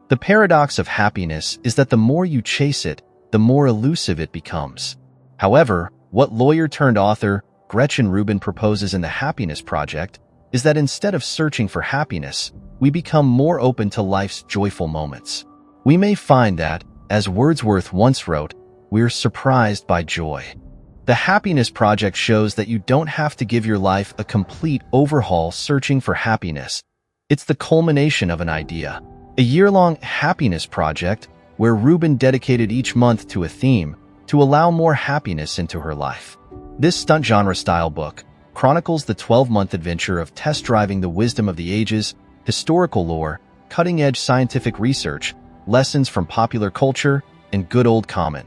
The paradox of happiness is that the more you chase it, the more elusive it becomes. However, what lawyer-turned-author Gretchen Rubin proposes in The Happiness Project is that instead of searching for happiness, we become more open to life's joyful moments. We may find that, as Wordsworth once wrote, we're surprised by joy. The Happiness Project shows that you don't have to give your life a complete overhaul searching for happiness. It's the culmination of an idea. A year-long happiness project where Rubin dedicated each month to a theme to allow more happiness into her life. This stunt genre-style book chronicles the 12-month adventure of test-driving the wisdom of the ages, historical lore, cutting-edge scientific research, lessons from popular culture, and good old common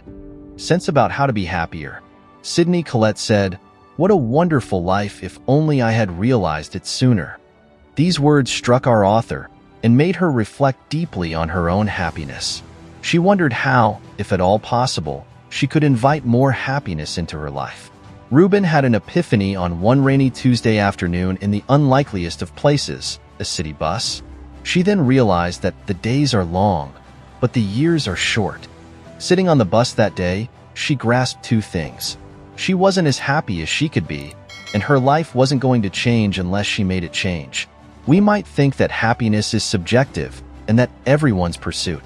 sense about how to be happier. Sidney Collette said, "What a wonderful life if only I had realized it sooner." These words struck our author and made her reflect deeply on her own happiness. She wondered how, if at all possible, she could invite more happiness into her life. Rubin had an epiphany on one rainy Tuesday afternoon in the unlikeliest of places, a city bus. She then realized that the days are long, but the years are short. Sitting on the bus that day, she grasped two things. She wasn't as happy as she could be, and her life wasn't going to change unless she made it change. We might think that happiness is subjective and that everyone's pursuit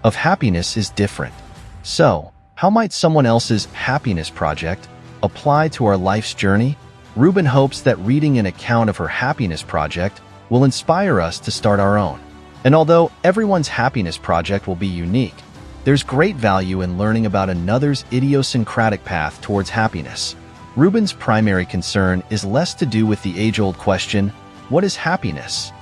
of happiness is different. So, how might someone else's happiness project apply to our life's journey? Rubin hopes that reading an account of her happiness project will inspire us to start our own. And although everyone's happiness project will be unique, there's great value in learning about another's idiosyncratic path towards happiness. Rubin's primary concern is less to do with the age-old question, what is happiness?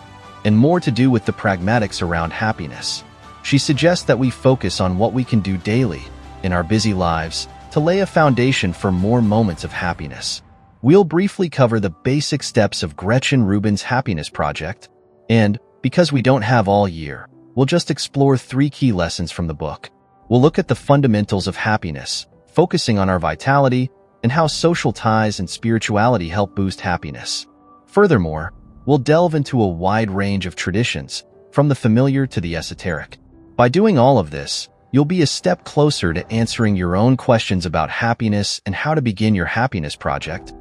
And more to do with the pragmatics around happiness. She suggests that we focus on what we can do daily, in our busy lives, to lay a foundation for more moments of happiness. We'll briefly cover the basic steps of Gretchen Rubin's Happiness Project, and, because we don't have all year, we'll just explore 3 key lessons from the book. We'll look at the fundamentals of happiness, focusing on our vitality and how social ties and spirituality help boost happiness. Furthermore, we'll delve into a wide range of traditions, from the familiar to the esoteric. By doing all of this, you'll be a step closer to answering your own questions about happiness and how to begin your happiness project.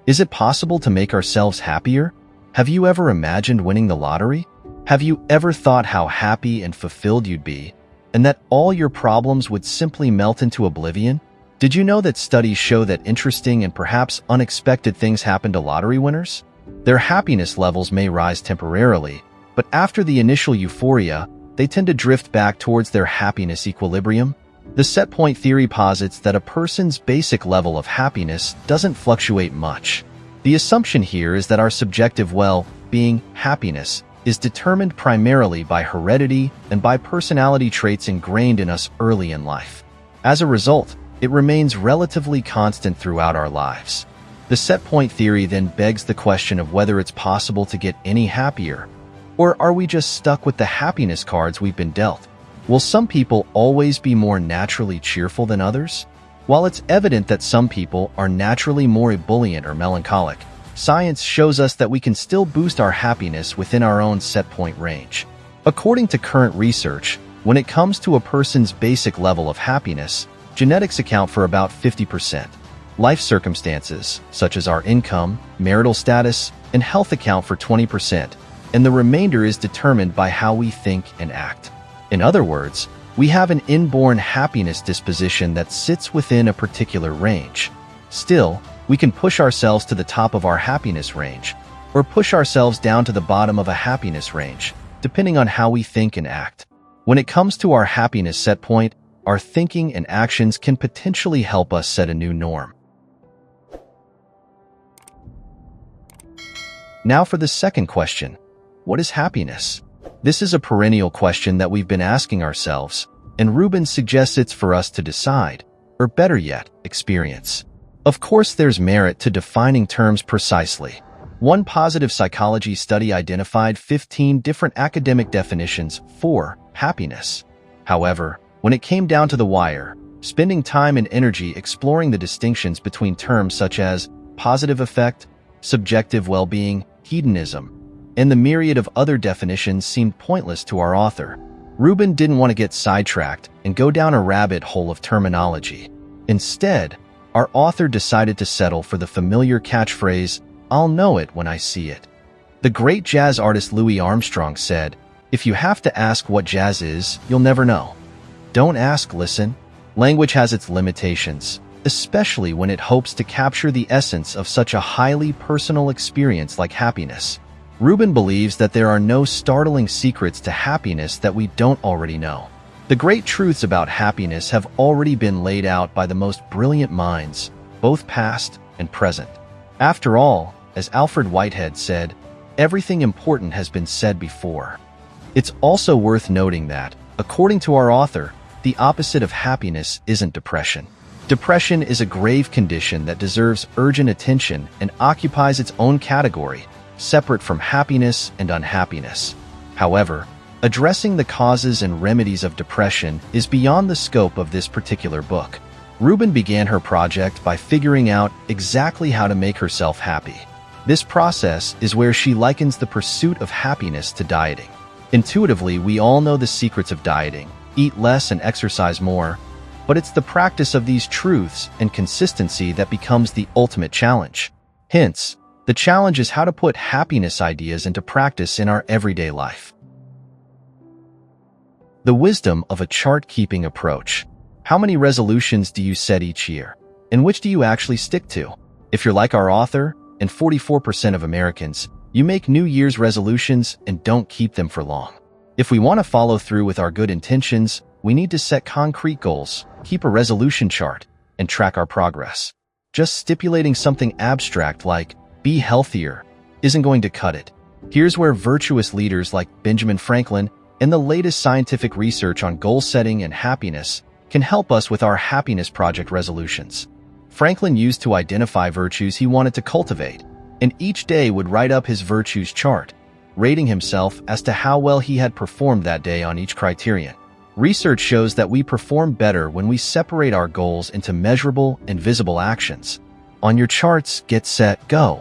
Is it possible to make ourselves happier? Have you ever imagined winning the lottery? Have you ever thought how happy and fulfilled you'd be, and that all your problems would simply melt into oblivion? Did you know that studies show that interesting and perhaps unexpected things happen to lottery winners? Their happiness levels may rise temporarily, but after the initial euphoria, they tend to drift back towards their happiness equilibrium. The set point theory posits that a person's basic level of happiness doesn't fluctuate much. The assumption here is that our subjective well-being, happiness, is determined primarily by heredity and by personality traits ingrained in us early in life. As a result, it remains relatively constant throughout our lives. The set point theory then begs the question of whether it's possible to get any happier, or are we just stuck with the happiness cards we've been dealt? Will some people always be more naturally cheerful than others? While it's evident that some people are naturally more ebullient or melancholic, science shows us that we can still boost our happiness within our own set point range. According to current research, when it comes to a person's basic level of happiness, genetics account for about 50%. Life circumstances, such as our income, marital status, and health account for 20%, and the remainder is determined by how we think and act. In other words, we have an inborn happiness disposition that sits within a particular range. Still, we can push ourselves to the top of our happiness range, or push ourselves down to the bottom of a happiness range, depending on how we think and act. When it comes to our happiness set point, our thinking and actions can potentially help us set a new norm. Now for the second question. What is happiness? This is a perennial question that we've been asking ourselves, and Rubin suggests it's for us to decide, or better yet, experience. Of course, there's merit to defining terms precisely. One positive psychology study identified 15 different academic definitions for happiness. However, when it came down to the wire, spending time and energy exploring the distinctions between terms such as positive affect, subjective well-being, hedonism, and the myriad of other definitions seemed pointless to our author. Rubin didn't want to get sidetracked and go down a rabbit hole of terminology. Instead, our author decided to settle for the familiar catchphrase, "I'll know it when I see it." The great jazz artist Louis Armstrong said, "If you have to ask what jazz is, you'll never know. Don't ask, listen." Language has its limitations, especially when it hopes to capture the essence of such a highly personal experience like happiness. Rubin believes that there are no startling secrets to happiness that we don't already know. The great truths about happiness have already been laid out by the most brilliant minds, both past and present. After all, as Alfred Whitehead said, everything important has been said before. It's also worth noting that, according to our author, the opposite of happiness isn't depression. Depression is a grave condition that deserves urgent attention and occupies its own category, separate from happiness and unhappiness. However, addressing the causes and remedies of depression is beyond the scope of this particular book. Rubin began her project by figuring out exactly how to make herself happy. This process is where she likens the pursuit of happiness to dieting. Intuitively, we all know the secrets of dieting: eat less and exercise more. But it's the practice of these truths and consistency that becomes the ultimate challenge. Hence, the challenge is how to put happiness ideas into practice in our everyday life. The wisdom of a chart-keeping approach. How many resolutions do you set each year? And which do you actually stick to? If you're like our author, and 44% of Americans, you make New Year's resolutions and don't keep them for long. If we want to follow through with our good intentions, we need to set concrete goals, keep a resolution chart, and track our progress. Just stipulating something abstract like, "be healthier," isn't going to cut it. Here's where virtuous leaders like Benjamin Franklin and the latest scientific research on goal setting and happiness can help us with our happiness project resolutions. Franklin used to identify virtues he wanted to cultivate, and each day would write up his virtues chart, rating himself as to how well he had performed that day on each criterion. Research shows that we perform better when we separate our goals into measurable and visible actions. On your charts, get set, go.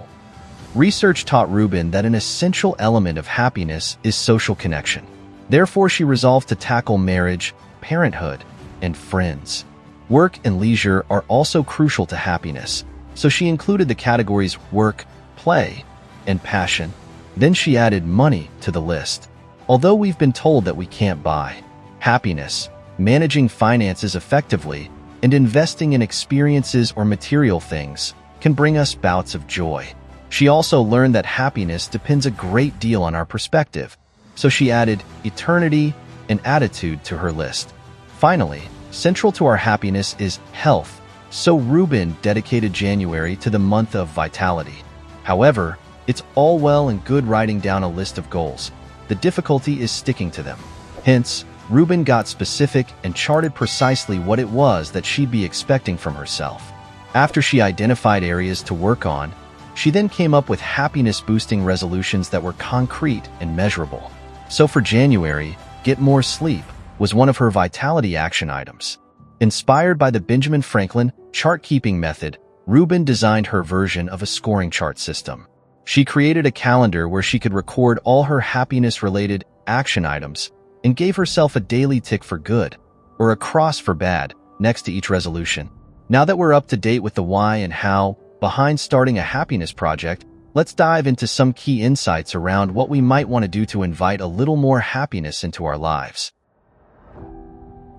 Research taught Rubin that an essential element of happiness is social connection. Therefore, she resolved to tackle marriage, parenthood, and friends. Work and leisure are also crucial to happiness, so she included the categories work, play, and passion. Then she added money to the list. Although we've been told that we can't buy happiness, managing finances effectively, and investing in experiences or material things can bring us bouts of joy. She also learned that happiness depends a great deal on our perspective, so she added eternity and attitude to her list. Finally, central to our happiness is health, so Rubin dedicated January to the month of vitality. However, it's all well and good writing down a list of goals. The difficulty is sticking to them. Hence, Rubin got specific and charted precisely what it was that she'd be expecting from herself. After she identified areas to work on, she then came up with happiness-boosting resolutions that were concrete and measurable. So for January, get more sleep was one of her vitality action items. Inspired by the Benjamin Franklin chart-keeping method, Rubin designed her version of a scoring chart system. She created a calendar where she could record all her happiness-related action items and gave herself a daily tick for good, or a cross for bad, next to each resolution. Now that we're up to date with the why and how behind starting a happiness project, let's dive into some key insights around what we might want to do to invite a little more happiness into our lives.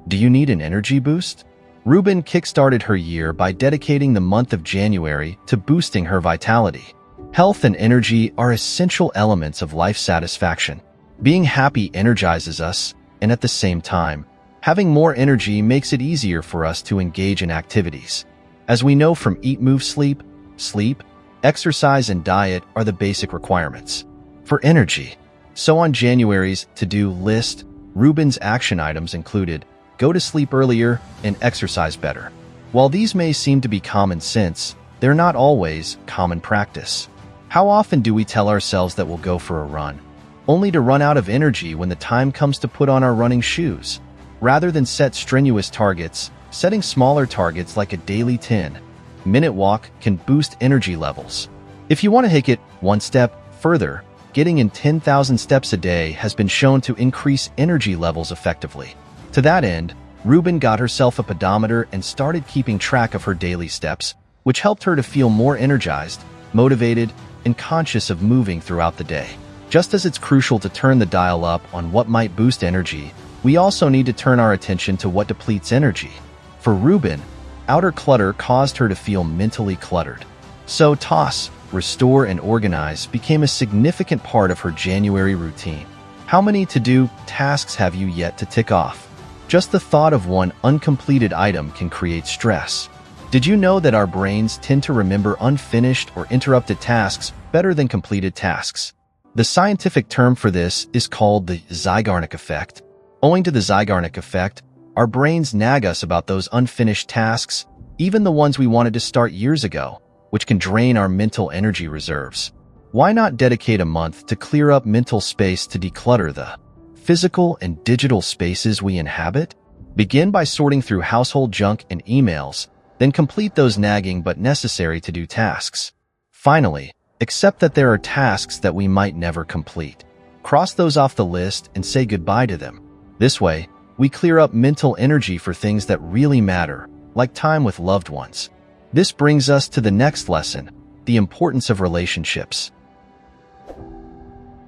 Do you need an energy boost? Rubin kickstarted her year by dedicating the month of January to boosting her vitality. Health and energy are essential elements of life satisfaction. Being happy energizes us, and at the same time, having more energy makes it easier for us to engage in activities. As we know from Eat, Move, Sleep, exercise, and diet are the basic requirements for energy. So on January's to-do list, Rubin's action items included go to sleep earlier and exercise better. While these may seem to be common sense, they're not always common practice. How often do we tell ourselves that we'll go for a run, only to run out of energy when the time comes to put on our running shoes? Rather than set strenuous targets, setting smaller targets like a daily 10-minute walk can boost energy levels. If you want to take it one step further, getting in 10,000 steps a day has been shown to increase energy levels effectively. To that end, Rubin got herself a pedometer and started keeping track of her daily steps, which helped her to feel more energized, motivated, and conscious of moving throughout the day. Just as it's crucial to turn the dial up on what might boost energy, we also need to turn our attention to what depletes energy. For Rubin, outer clutter caused her to feel mentally cluttered. So toss, restore, and organize became a significant part of her January routine. How many to-do tasks have you yet to tick off? Just the thought of one uncompleted item can create stress. Did you know that our brains tend to remember unfinished or interrupted tasks better than completed tasks? The scientific term for this is called the Zeigarnik effect. Owing to the Zeigarnik effect, our brains nag us about those unfinished tasks, even the ones we wanted to start years ago, which can drain our mental energy reserves. Why not dedicate a month to clear up mental space to declutter the physical and digital spaces we inhabit? Begin by sorting through household junk and emails, then complete those nagging but necessary to-do tasks. Finally, accept that there are tasks that we might never complete. Cross those off the list and say goodbye to them. This way, we clear up mental energy for things that really matter, like time with loved ones. This brings us to the next lesson, the importance of relationships.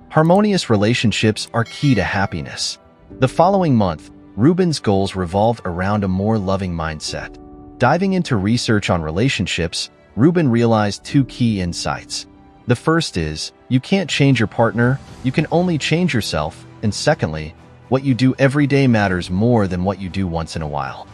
Harmonious relationships are key to happiness. The following month, Rubin's goals revolved around a more loving mindset. Diving into research on relationships, Rubin realized two key insights. The first is, you can't change your partner, you can only change yourself, and secondly, what you do every day matters more than what you do once in a while.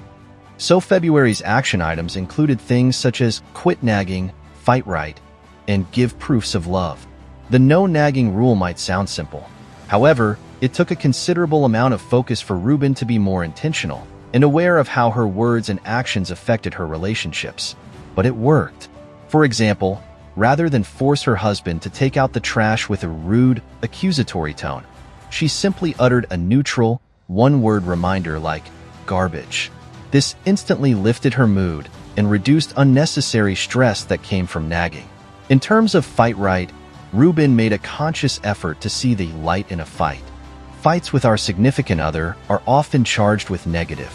So February's action items included things such as quit nagging, fight right, and give proofs of love. The no nagging rule might sound simple. However, it took a considerable amount of focus for Rubin to be more intentional and aware of how her words and actions affected her relationships. But it worked. For example, rather than force her husband to take out the trash with a rude, accusatory tone, she simply uttered a neutral, one-word reminder like, garbage. This instantly lifted her mood and reduced unnecessary stress that came from nagging. In terms of fight right, Rubin made a conscious effort to see the light in a fight. Fights with our significant other are often charged with negative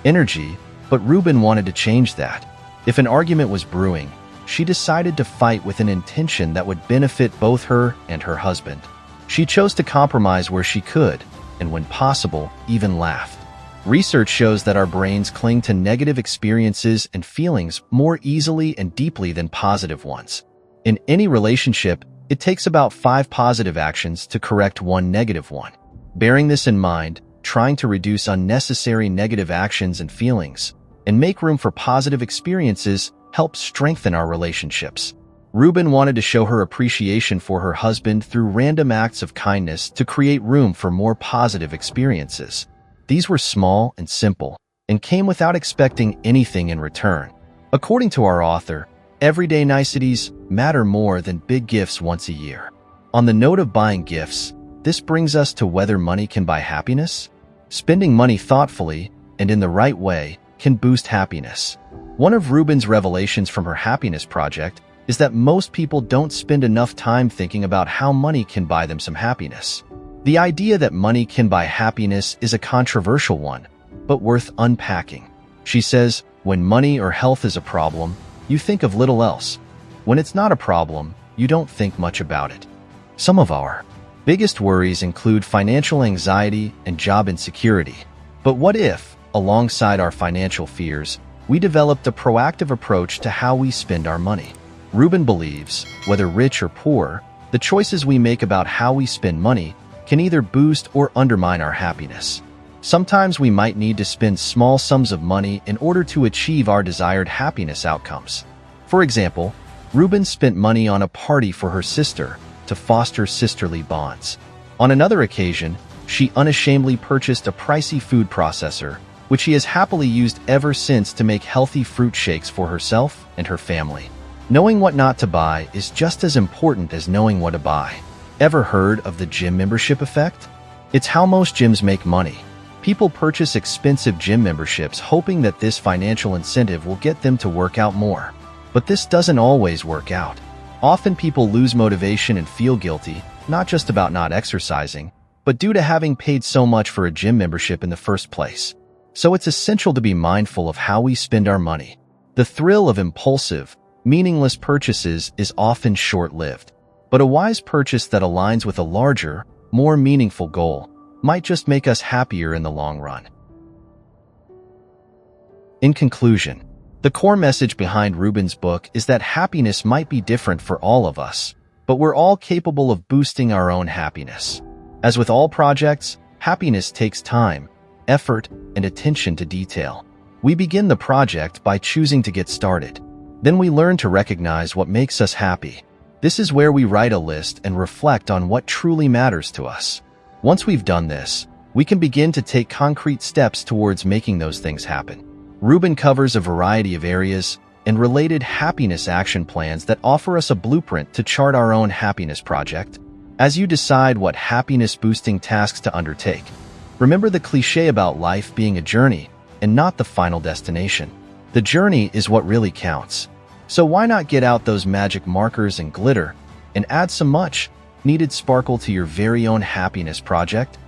energy, but Rubin wanted to change that. If an argument was brewing, she decided to fight with an intention that would benefit both her and her husband. She chose to compromise where she could, and when possible, even laughed. Research shows that our brains cling to negative experiences and feelings more easily and deeply than positive ones. In any relationship, it takes about 5 positive actions to correct one negative one. Bearing this in mind, trying to reduce unnecessary negative actions and feelings, and make room for positive experiences helps strengthen our relationships. Rubin wanted to show her appreciation for her husband through random acts of kindness to create room for more positive experiences. These were small and simple, and came without expecting anything in return. According to our author, everyday niceties matter more than big gifts once a year. On the note of buying gifts, this brings us to whether money can buy happiness. Spending money thoughtfully and in the right way can boost happiness. One of Rubin's revelations from her happiness project is that most people don't spend enough time thinking about how money can buy them some happiness. The idea that money can buy happiness is a controversial one, but worth unpacking. She says, when money or health is a problem, you think of little else. When it's not a problem, you don't think much about it. Some of our biggest worries include financial anxiety and job insecurity. But what if, alongside our financial fears, we developed a proactive approach to how we spend our money? Rubin believes, whether rich or poor, the choices we make about how we spend money can either boost or undermine our happiness. Sometimes we might need to spend small sums of money in order to achieve our desired happiness outcomes. For example, Rubin spent money on a party for her sister to foster sisterly bonds. On another occasion, she unashamedly purchased a pricey food processor, which she has happily used ever since to make healthy fruit shakes for herself and her family. Knowing what not to buy is just as important as knowing what to buy. Ever heard of the gym membership effect? It's how most gyms make money. People purchase expensive gym memberships hoping that this financial incentive will get them to work out more. But this doesn't always work out. Often people lose motivation and feel guilty not just about not exercising, but due to having paid so much for a gym membership in the first place. So it's essential to be mindful of how we spend our money. The thrill of impulsive, meaningless purchases is often short-lived, but a wise purchase that aligns with a larger, more meaningful goal might just make us happier in the long run. In conclusion, the core message behind Rubin's book is that happiness might be different for all of us, but we're all capable of boosting our own happiness. As with all projects, happiness takes time, effort, and attention to detail. We begin the project by choosing to get started. Then we learn to recognize what makes us happy. This is where we write a list and reflect on what truly matters to us. Once we've done this, we can begin to take concrete steps towards making those things happen. Rubin covers a variety of areas and related happiness action plans that offer us a blueprint to chart our own happiness project. As you decide what happiness-boosting tasks to undertake, remember the cliché about life being a journey and not the final destination. The journey is what really counts. So why not get out those magic markers and glitter and add some much-needed sparkle to your very own happiness project?